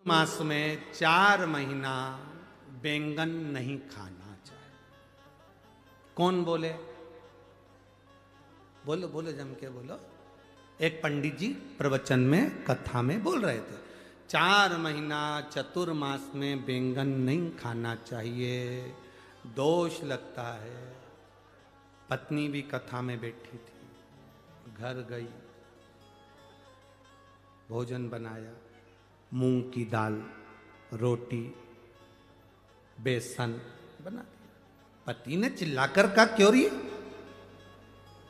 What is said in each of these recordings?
मास में 4 महीना बैंगन नहीं खाना चाहिए। कौन बोले? बोलो बोलो, जम के बोलो। एक पंडित जी प्रवचन में कथा में बोल रहे थे 4 महीना चतुर्मास में बैंगन नहीं खाना चाहिए, दोष लगता है। पत्नी भी कथा में बैठी थी, घर गई, भोजन बनाया, मूंग की दाल, रोटी, बेसन बना दिया। पति ने चिल्लाकर कहा, क्यों रही?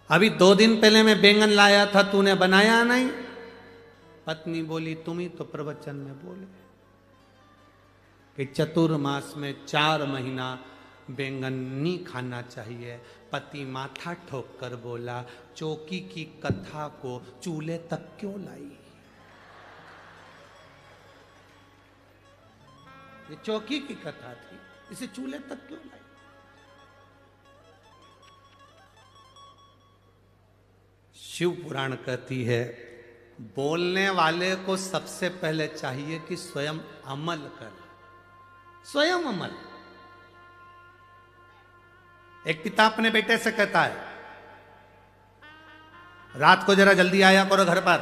अभी 2 दिन पहले मैं बैंगन लाया था, तूने बनाया नहीं। पत्नी बोली, तुम ही तो प्रवचन में बोले कि चतुर्मास में 4 महीना बैंगन नहीं खाना चाहिए। पति माथा ठोक कर बोला, चौकी की कथा को चूल्हे तक क्यों लाई? ये चौकी की कथा थी, इसे चूल्हे तक क्यों लाई? शिव पुराण कहती है, बोलने वाले को सबसे पहले चाहिए कि स्वयं अमल करे, स्वयं अमल। एक पिता अपने बेटे से कहता है, रात को जरा जल्दी आया करो घर पर,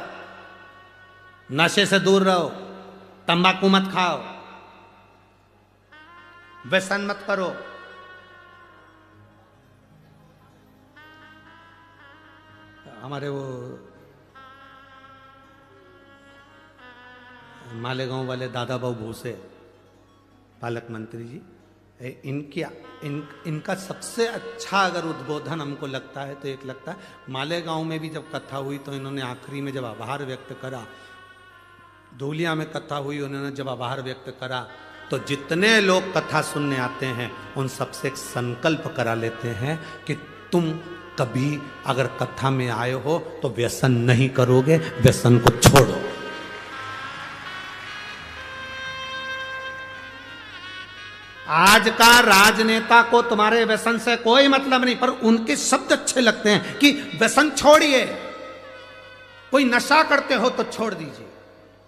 नशे से दूर रहो, तंबाकू मत खाओ, व्यसन मत करो। हमारे वो मालेगांव वाले दादा बाबू भूसे पालक मंत्री जी, इनका सबसे अच्छा अगर उद्बोधन हमको लगता है तो एक लगता है, मालेगांव में भी जब कथा हुई तो इन्होंने आखिरी में जब आभार व्यक्त करा, धूलिया में कथा हुई, उन्होंने जब आभार व्यक्त करा तो जितने लोग कथा सुनने आते हैं उन सबसे एक संकल्प करा लेते हैं कि तुम कभी अगर कथा में आए हो तो व्यसन नहीं करोगे, व्यसन को छोड़ो। आज का राजनेता को तुम्हारे व्यसन से कोई मतलब नहीं, पर उनके शब्द अच्छे लगते हैं कि व्यसन छोड़िए, कोई नशा करते हो तो छोड़ दीजिए।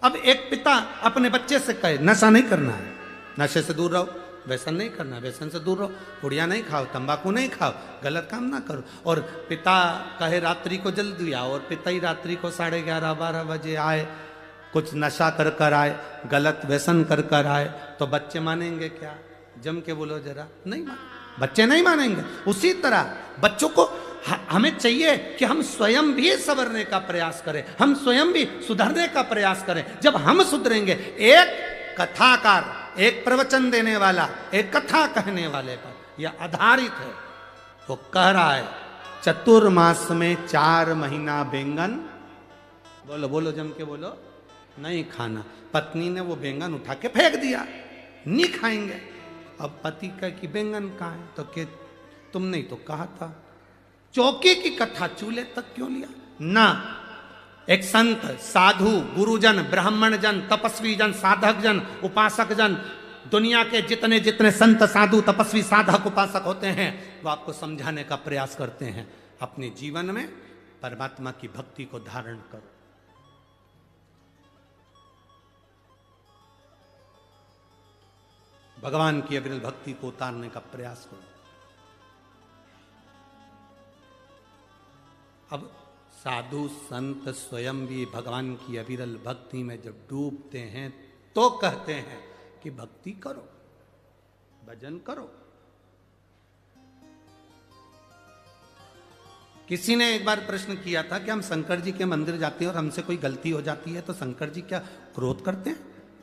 अब एक पिता अपने बच्चे से कहे, नशा नहीं करना है, नशे से दूर रहो, व्यसन नहीं करना, व्यसन से दूर रहो, पुड़िया नहीं खाओ, तंबाकू नहीं खाओ, गलत काम ना करो। और पिता कहे रात्रि को जल्दी आओ, और पिता ही रात्रि को 11:30-12 बजे आए, कुछ नशा कर कर आए, गलत व्यसन कर कर आए, तो बच्चे मानेंगे क्या? जम के बोलो जरा, नहीं माने, बच्चे नहीं मानेंगे। उसी तरह बच्चों को हमें चाहिए कि हम स्वयं भी संवरने का प्रयास करें, हम स्वयं भी सुधरने का प्रयास करें। जब हम सुधरेंगे, एक कथाकार, एक प्रवचन देने वाला, एक कथा कहने वाले पर यह आधारित है, वो कह रहा है चतुर्मास में 4 महीना बैंगन, बोलो बोलो जम के बोलो, नहीं खाना। पत्नी ने वो बैंगन उठा के फेंक दिया, नहीं खाएंगे। अब पति कह कि बैंगन कहाँ है? तो कि तुमने तो कहा था। चौकी की कथा चूल्हे तक क्यों लिया? ना, एक संत, साधु, गुरुजन, ब्राह्मण जन, तपस्वी जन, साधक जन, उपासक जन, दुनिया के जितने जितने संत, साधु, तपस्वी, साधक, उपासक होते हैं, वो आपको समझाने का प्रयास करते हैं, अपने जीवन में परमात्मा की भक्ति को धारण करो। भगवान की अविरल भक्ति को उतारने का प्रयास करो। अब साधु संत स्वयं भी भगवान की अविरल भक्ति में जब डूबते हैं तो कहते हैं कि भक्ति करो, भजन करो। किसी ने एक बार प्रश्न किया था कि हम शंकर जी के मंदिर जाते हैं और हमसे कोई गलती हो जाती है तो शंकर जी क्या क्रोध करते हैं?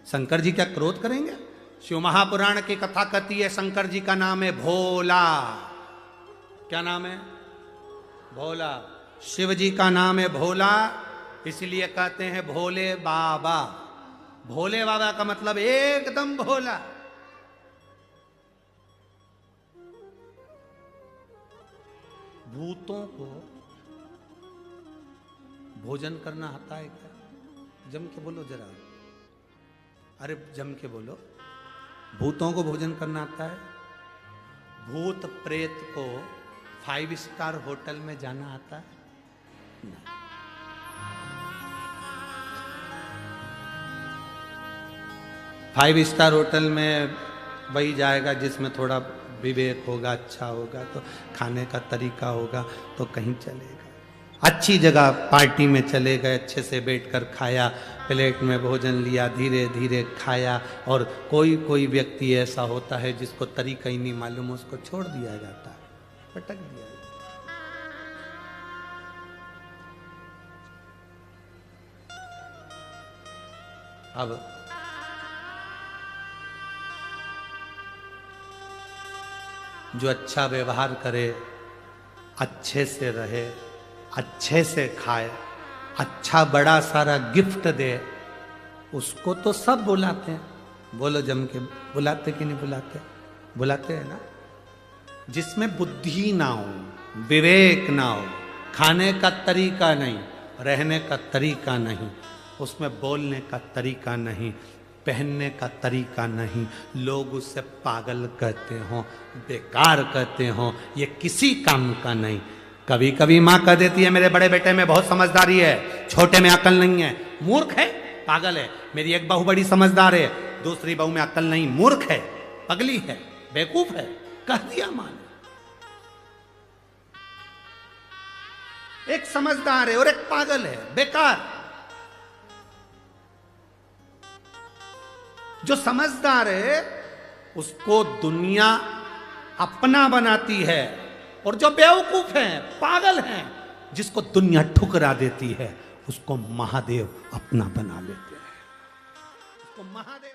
शंकर जी क्या क्रोध करेंगे? शिव महापुराण की कथा कहती है, शंकर जी का नाम है भोला। क्या नाम है? भोला। शिव जी का नाम है भोला, इसलिए कहते हैं भोले बाबा। भोले बाबा का मतलब एकदम भोला। भूतों को भोजन करना आता है क्या? जम के बोलो जरा, अरे जम के बोलो, भूतों को भोजन करना आता है? भूत प्रेत को 5 स्टार होटल में जाना आता है? 5 स्टार होटल में वही जाएगा जिसमें थोड़ा विवेक होगा, अच्छा होगा, तो खाने का तरीका होगा तो कहीं चलेगा। अच्छी जगह पार्टी में चले गए, अच्छे से बैठकर खाया, प्लेट में भोजन लिया, धीरे धीरे खाया। और कोई कोई व्यक्ति ऐसा होता है जिसको तरीका ही नहीं मालूम, उसको छोड़ दिया जाता है, पटक दिया जाता है। अब जो अच्छा व्यवहार करे, अच्छे से रहे, अच्छे से खाए, अच्छा बड़ा सारा गिफ्ट दे, उसको तो सब बुलाते हैं। बोलो जम के, बुलाते कि नहीं बुलाते? बुलाते हैं ना। जिसमें बुद्धि ना हो, विवेक ना हो, खाने का तरीका नहीं, रहने का तरीका नहीं, उसमें बोलने का तरीका नहीं, पहनने का तरीका नहीं, लोग उससे पागल कहते हों, बेकार कहते हों, ये किसी काम का नहीं। कभी कभी माँ कह देती है मेरे बड़े बेटे में बहुत समझदारी है, छोटे में अकल नहीं है, मूर्ख है, पागल है। मेरी एक बहू बड़ी समझदार है, दूसरी बहू में अकल नहीं, मूर्ख है, पगली है, बेवकूफ है, कह दिया माँ ने। एक समझदार है और एक पागल है, बेकार। जो समझदार है उसको दुनिया अपना बनाती है, और जो बेवकूफ है, पागल है, जिसको दुनिया ठुकरा देती है, उसको महादेव अपना बना लेते हैं, उसको महादेव